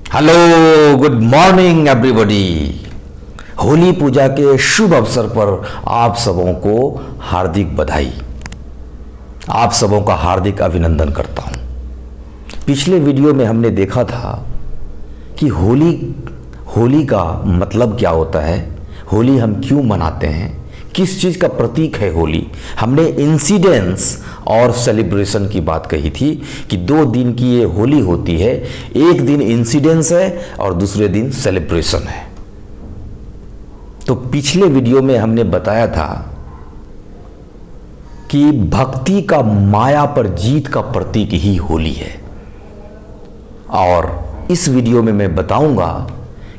Hello, good morning everybody. Holi पूजा के शुभ अवसर पर आप सबों को हार्दिक बधाई, आप सबों का हार्दिक अभिनंदन करता हूं। पिछले वीडियो में हमने देखा था कि होली का मतलब क्या होता है, होली हम क्यों मनाते हैं, किस चीज़ का प्रतीक है होली। हमने इंसिडेंस और सेलिब्रेशन की बात कही थी कि 2 दिन की ये होली होती है, एक दिन इंसिडेंस है और दूसरे दिन सेलिब्रेशन है। तो पिछले वीडियो में हमने बताया था कि भक्ति का माया पर जीत का प्रतीक ही होली है, और इस वीडियो में मैं बताऊंगा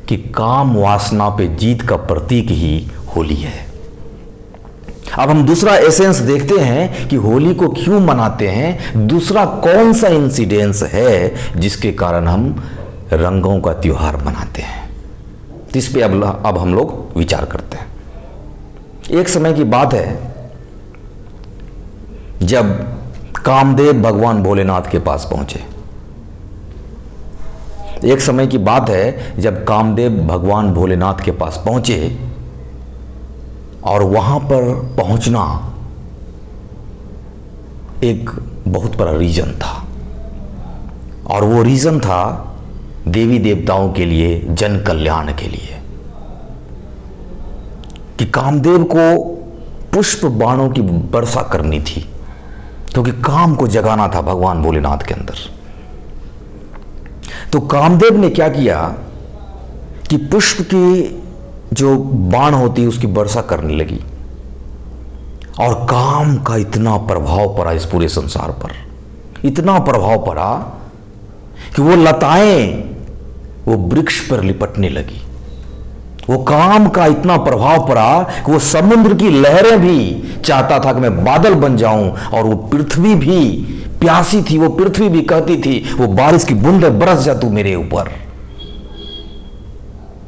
कि काम वासना पे जीत का प्रतीक ही होली है। अब हम दूसरा एसेंस देखते हैं कि होली को क्यों मनाते हैं, दूसरा कौन सा इंसिडेंस है जिसके कारण हम रंगों का त्योहार मनाते हैं। तो इस पे अब हम लोग विचार करते हैं। एक समय की बात है जब कामदेव भगवान भोलेनाथ के पास पहुंचे। एक समय की बात है जब कामदेव भगवान भोलेनाथ के पास पहुंचे, और वहां पर पहुंचना एक बहुत बड़ा रीजन था, और वो रीजन था देवी देवताओं के लिए, जन कल्याण के लिए, कि कामदेव को पुष्प बाणों की वर्षा करनी थी, क्योंकि काम को जगाना था भगवान भोलेनाथ के अंदर। तो कामदेव ने क्या किया कि पुष्प की जो बाण होती है उसकी वर्षा करने लगी, और काम का इतना प्रभाव पड़ा इस पूरे संसार पर, इतना प्रभाव पड़ा कि वो लताएं वो वृक्ष पर लिपटने लगी। वो काम का इतना प्रभाव पड़ा कि वो समुद्र की लहरें भी चाहता था कि मैं बादल बन जाऊं, और वो पृथ्वी भी प्यासी थी, वो पृथ्वी भी कहती थी वो बारिश की बूंदें बरस जा तू मेरे ऊपर।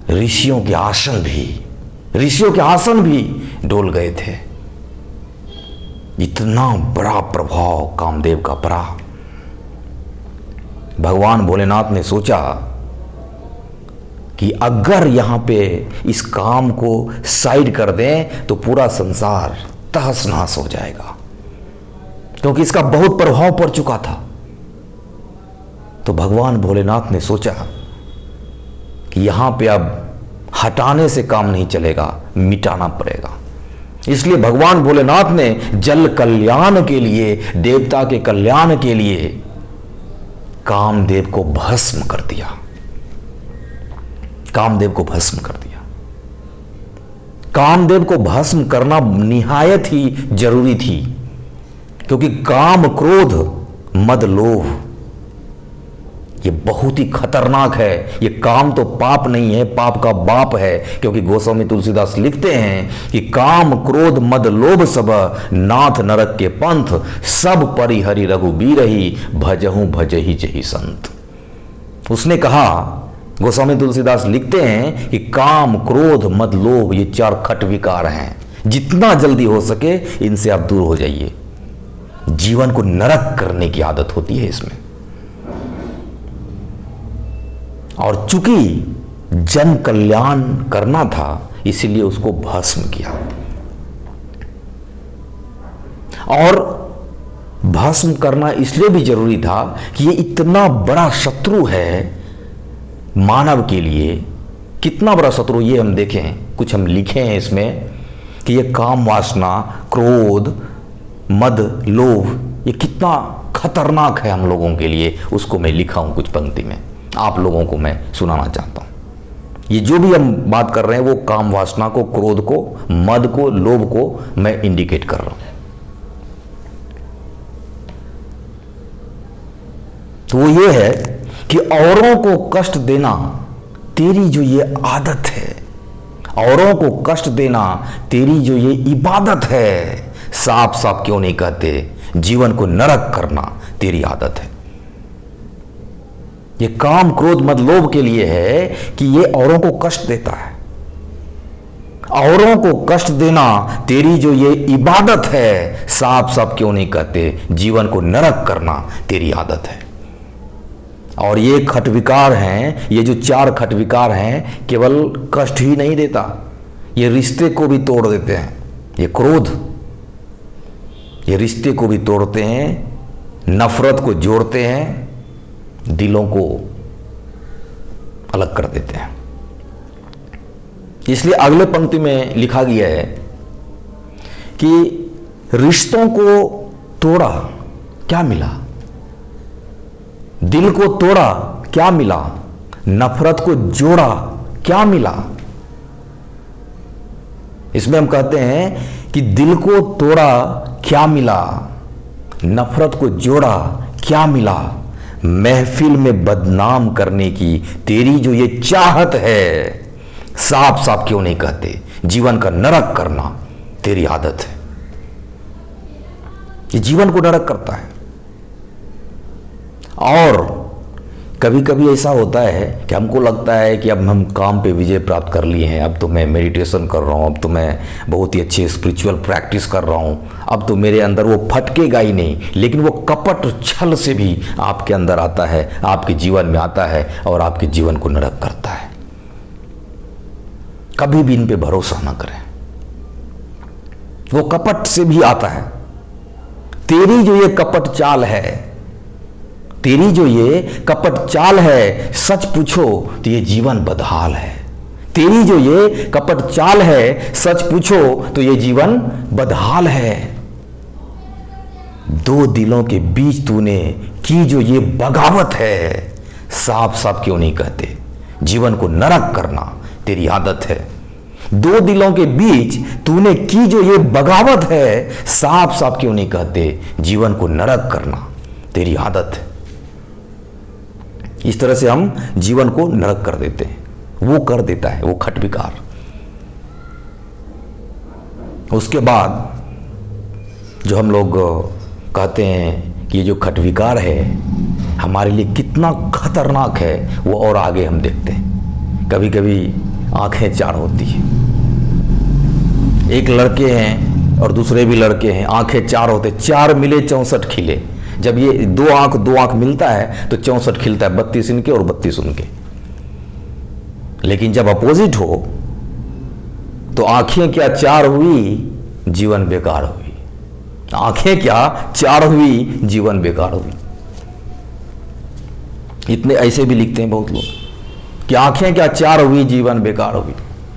ऋषियों के आसन भी डोल गए थे। इतना बड़ा प्रभाव कामदेव का पड़ा। भगवान भोलेनाथ ने सोचा कि अगर यहां पे इस काम को साइड कर दें तो पूरा संसार तहस नहस हो जाएगा, क्योंकि इसका बहुत प्रभाव पड़ चुका था। तो भगवान भोलेनाथ ने सोचा कि यहां पे अब हटाने से काम नहीं चलेगा, मिटाना पड़ेगा। इसलिए भगवान भोलेनाथ ने जल कल्याण के लिए, देवता के कल्याण के लिए कामदेव को भस्म कर दिया। कामदेव को भस्म कर दिया। कामदेव को भस्म करना निहायत ही जरूरी थी, क्योंकि काम, क्रोध, मद, लोभ ये बहुत ही खतरनाक है। ये काम तो पाप नहीं है, पाप का बाप है, क्योंकि गोस्वामी तुलसीदास लिखते हैं कि काम, क्रोध, मद, लोभ सब नाथ नरक के पंथ, सब परिहरि रघुबीरहि भजहु भजहि जहि संत। उसने कहा, गोस्वामी तुलसीदास लिखते हैं कि काम, क्रोध, मद, लोभ ये 4 खट विकार हैं। जितना जल्दी हो सके इनसे आप दूर हो जाइए। जीवन को नरक करने की आदत होती है इसमें। और चूंकि जन कल्याण करना था, इसीलिए उसको भस्म किया। और भस्म करना इसलिए भी जरूरी था कि ये इतना बड़ा शत्रु है मानव के लिए। कितना बड़ा शत्रु ये हम देखें, कुछ हम लिखे हैं इसमें कि ये काम वासना, क्रोध, मद, लोभ ये कितना खतरनाक है हम लोगों के लिए। उसको मैं लिखा हूं कुछ पंक्ति में, आप लोगों को मैं सुनाना चाहता हूं। ये जो भी हम बात कर रहे हैं वो काम वासना को, क्रोध को, मद को, लोभ को मैं इंडिकेट कर रहा हूं। तो वो ये है कि औरों को कष्ट देना तेरी जो ये आदत है, औरों को कष्ट देना तेरी जो ये इबादत है, साफ साफ क्यों नहीं कहते, जीवन को नरक करना तेरी आदत है। ये काम, क्रोध, मद, लोभ के लिए है कि ये औरों को कष्ट देता है। औरों को कष्ट देना तेरी जो ये इबादत है, साफ साफ क्यों नहीं कहते, जीवन को नरक करना तेरी आदत है। और ये खट विकार हैं, ये जो 4 खट विकार हैं, केवल कष्ट ही नहीं देता, ये रिश्ते को भी तोड़ देते हैं। ये क्रोध, ये रिश्ते को भी तोड़ते हैं, नफरत को जोड़ते हैं, दिलों को अलग कर देते हैं। इसलिए अगले पंक्ति में लिखा गया है कि रिश्तों को तोड़ा, क्या मिला? दिल को तोड़ा, क्या मिला? नफरत को जोड़ा, क्या मिला? इसमें हम कहते हैं कि दिल को तोड़ा, क्या मिला? नफरत को जोड़ा, क्या मिला? महफिल में बदनाम करने की तेरी जो ये चाहत है, साफ साफ क्यों नहीं कहते? जीवन का नरक करना तेरी आदत है। ये जीवन को नरक करता है। और कभी कभी ऐसा होता है कि हमको लगता है कि अब हम काम पे विजय प्राप्त कर लिए हैं, अब तो मैं मेडिटेशन कर रहा हूँ, अब तो मैं बहुत ही अच्छे स्पिरिचुअल प्रैक्टिस कर रहा हूँ, अब तो मेरे अंदर वो फटकेगा ही नहीं। लेकिन वो कपट छल से भी आपके अंदर आता है, आपके जीवन में आता है और आपके जीवन को नरक करता है। कभी भी इन पे भरोसा ना करें, वो कपट से भी आता है। तेरी जो ये कपट चाल है, तेरी जो ये कपट चाल है, सच पूछो तो ये जीवन बदहाल है। तेरी जो ये कपट चाल है, सच पूछो तो ये जीवन बदहाल है। 2 दिलों के बीच तूने की जो ये बगावत है, साफ साफ क्यों नहीं कहते? जीवन को नरक करना तेरी आदत है। 2 दिलों के बीच तूने की जो ये बगावत है, साफ साफ क्यों नहीं कहते? जीवन को नरक करना तेरी आदत है। इस तरह से हम जीवन को नरक कर देते हैं। वो कर देता है, वो खट विकार। उसके बाद जो हम लोग कहते हैं कि ये जो खट विकार है हमारे लिए कितना खतरनाक है, वो और आगे हम देखते हैं। कभी कभी आंखें 4 होती है। एक लड़के हैं और दूसरे भी लड़के हैं, आंखें 4 होते, 4 मिले 64 खिले। जब ये 2 आंख मिलता है तो 64 खिलता है, 32 इनके और 32 उनके। लेकिन जब अपोजिट हो तो आंखें क्या 4 हुई, जीवन बेकार हुई। आंखें क्या 4 हुई, जीवन बेकार हुई। इतने ऐसे भी लिखते हैं बहुत लोग कि आंखें क्या 4 हुई, जीवन बेकार हुई।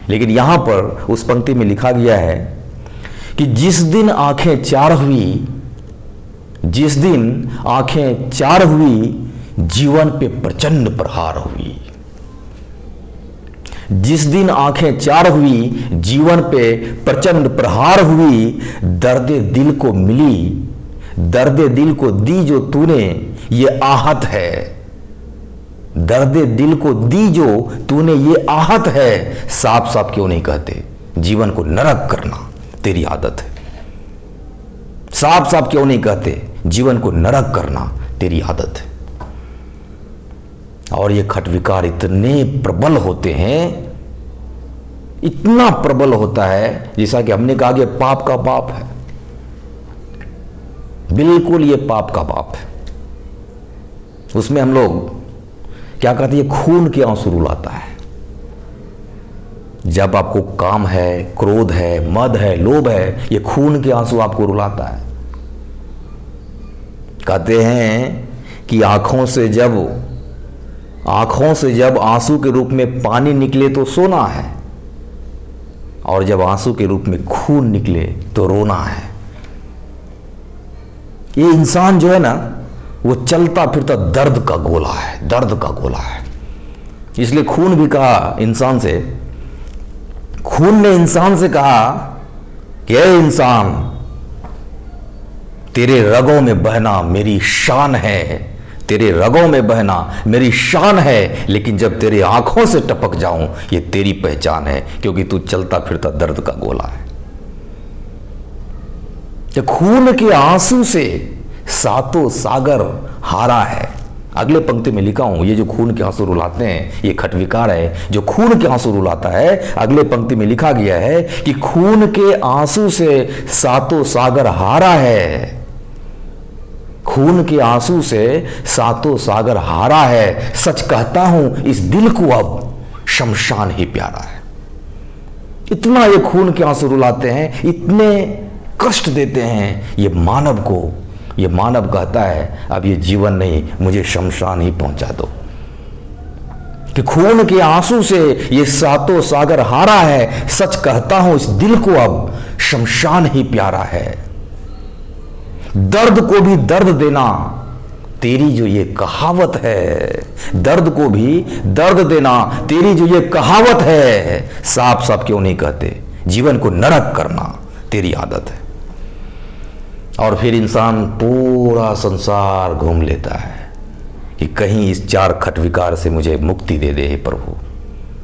लेकिन यहां पर उस पंक्ति में लिखा गया है कि जिस दिन आंखें 4 हुई, जिस दिन आंखें 4 हुई, जीवन पे प्रचंड प्रहार हुई। जिस दिन आंखें 4 हुई, जीवन पे प्रचंड प्रहार हुई। दर्दे दिल को मिली, दर्दे दिल को दी जो तूने ये आहत है। दर्दे दिल को दी जो तूने ये आहत है, साफ साफ क्यों नहीं कहते? जीवन को नरक करना तेरी आदत है। साफ साफ क्यों नहीं कहते? जीवन को नरक करना तेरी आदत है। और ये खट विकार इतने प्रबल होते हैं, इतना प्रबल होता है, जैसा कि हमने कहा कि पाप का पाप है। बिल्कुल ये पाप का पाप है। उसमें हम लोग क्या कहते हैं, खून के आंसू रुलाता है। जब आपको काम है, क्रोध है, मद है, लोभ है, ये खून के आंसू आपको रुलाता है। कहते हैं कि आंखों से जब आंसू के रूप में पानी निकले तो सोना है, और जब आंसू के रूप में खून निकले तो रोना है। ये इंसान जो है ना, वो चलता फिरता दर्द का गोला है, दर्द का गोला है। इसलिए खून भी कहा इंसान से, खून ने इंसान से कहा कि ए इंसान, तेरे रगों में बहना मेरी शान है, तेरे रगों में बहना मेरी शान है। लेकिन जब तेरे आंखों से टपक जाऊं, ये तेरी पहचान है, क्योंकि तू चलता फिरता दर्द का गोला है। तो खून के आंसू से 7 सागर हारा है। अगले पंक्ति में लिखा हूं, ये जो खून के आंसू रुलाते हैं, ये खट विकार है जो खून के आंसू रुलाता है। अगले पंक्ति में लिखा गया है कि खून के आंसू से 7 सागर हारा है। खून के आंसू से सातों सागर हारा है, सच कहता हूं इस दिल को अब शमशान ही प्यारा है। इतना ये खून के आंसू रुलाते हैं, इतने कष्ट देते हैं ये मानव को। ये मानव कहता है अब ये जीवन नहीं, मुझे शमशान ही पहुंचा दो। कि खून के आंसू से ये सातों सागर हारा है, सच कहता हूं इस दिल को अब शमशान ही प्यारा है। दर्द को भी दर्द देना तेरी जो ये कहावत है, दर्द को भी दर्द देना तेरी जो ये कहावत है, साफ साफ क्यों नहीं कहते जीवन को नरक करना तेरी आदत है। और फिर इंसान पूरा संसार घूम लेता है कि कहीं इस चार खट विकार से मुझे मुक्ति दे दे हे प्रभु,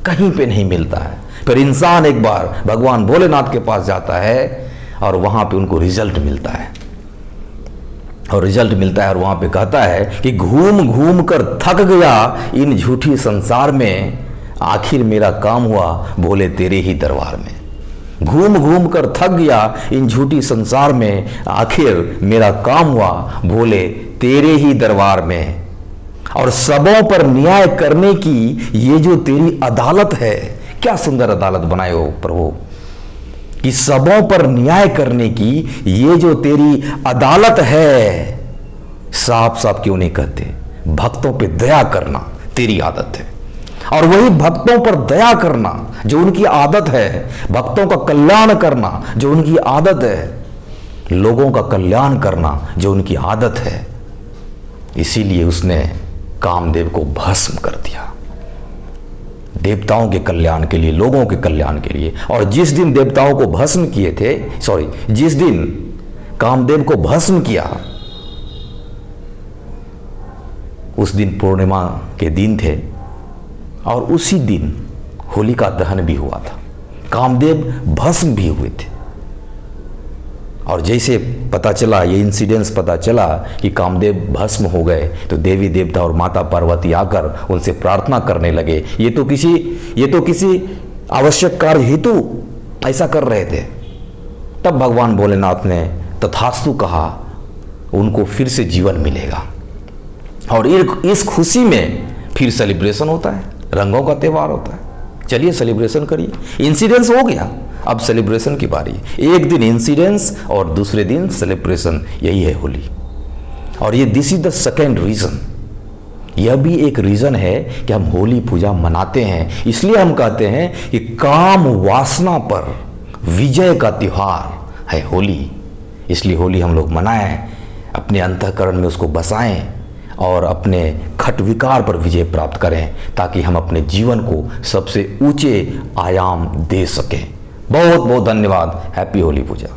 कहीं पे नहीं मिलता है। फिर इंसान एक बार भगवान भोलेनाथ के पास जाता है और वहां पे उनको रिजल्ट मिलता है, और रिजल्ट मिलता है और वहां पे कहता है कि घूम घूम कर थक गया इन झूठी संसार में, आखिर मेरा काम हुआ भोले तेरे ही दरबार में। घूम घूम कर थक गया इन झूठी संसार में, आखिर मेरा काम हुआ भोले तेरे ही दरबार में। और सबों पर न्याय करने की ये जो तेरी अदालत है, क्या सुंदर अदालत बनाए हो प्रभु, कि सबों पर न्याय करने की ये जो तेरी अदालत है, साफ साफ क्यों नहीं कहते भक्तों पे दया करना तेरी आदत है। और वही भक्तों पर दया करना जो उनकी आदत है, भक्तों का कल्याण करना जो उनकी आदत है, लोगों का कल्याण करना जो उनकी आदत है, इसीलिए उसने कामदेव को भस्म कर दिया, देवताओं के कल्याण के लिए, लोगों के कल्याण के लिए। और जिस दिन देवताओं को भस्म किए थे, जिस दिन कामदेव को भस्म किया, उस दिन पूर्णिमा के दिन थे और उसी दिन होलिका दहन भी हुआ था, कामदेव भस्म भी हुए थे। और जैसे पता चला, ये इंसिडेंस पता चला कि कामदेव भस्म हो गए, तो देवी देवता और माता पार्वती आकर उनसे प्रार्थना करने लगे। ये तो किसी आवश्यक कार्य हेतु ऐसा कर रहे थे। तब भगवान भोलेनाथ ने तथास्तु कहा, उनको फिर से जीवन मिलेगा। और इस खुशी में फिर सेलिब्रेशन होता है, रंगों का त्यौहार होता है। चलिए सेलिब्रेशन करिए। इंसिडेंस हो गया, अब सेलिब्रेशन की बारी। एक दिन इंसिडेंस और दूसरे दिन सेलिब्रेशन, यही है होली। और ये this is the second region, यह भी एक रीजन है कि हम होली पूजा मनाते हैं। इसलिए हम कहते हैं कि काम वासना पर विजय का त्योहार है होली। इसलिए होली हम लोग मनाएं, अपने अंतःकरण में उसको बसाएं और अपने खट विकार पर विजय प्राप्त करें, ताकि हम अपने जीवन को सबसे ऊंचे आयाम दे सकें। बहुत बहुत धन्यवाद। हैप्पी होली पूजा।